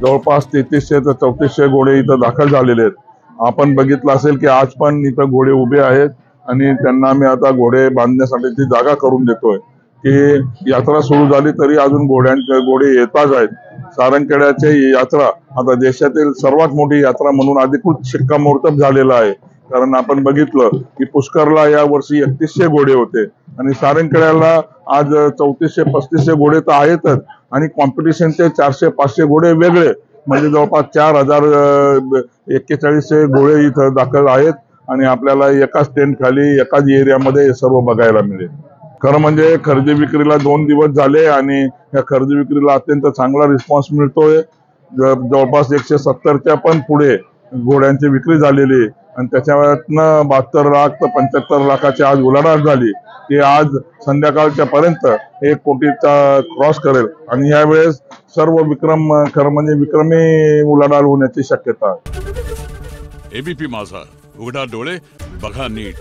जवळपास 3300 ते 3400 घोडे इथं दाखल झालेले आहेत. आपण बघितलं असेल की आज पण इथं घोडे उभे आहेत आणि त्यांना आम्ही आता घोडे बांधण्यासाठी जागा करून देतोय की यात्रा सुरू झाली तरी अजून घोडे येताच आहेत. सारंगखेड्याची यात्रा आता देशातील सर्वात मोठी यात्रा म्हणून अधिकृत शिक्कामोर्तब झालेला आहे. कारण आपण बघितलं की पुष्करला या वर्षी 3100 घोडे होते आणि सारंगखेड्याला आज 3400-3500 घोडे तर आहेतच आणि कॉम्पिटिशनचे 400-500 घोडे वेगळे, म्हणजे जवळपास 4041 घोडे इथं दाखल आहेत आणि आपल्याला एकाच टेंट खाली एकाच एरियामध्ये हे सर्व बघायला मिळेल. खरं म्हणजे खरेदी विक्रीला 2 दिवस झाले आणि या खरेदी विक्रीला अत्यंत चांगला रिस्पॉन्स मिळतोय. जवळपास 170च्या पण पुढे घोड्यांची विक्री झालेली आणि त्याच्यातनं 72 लाख तर 75 लाखाची आज उलाढाल झाली. ती आज संध्याकाळच्या पर्यंत 1 कोटीचा क्रॉस करेल आणि यावेळेस सर्व विक्रम खरं म्हणजे विक्रमी उलाढाल होण्याची शक्यता आहे. एबीपी माझा, उघडा डोळे बघा नीट.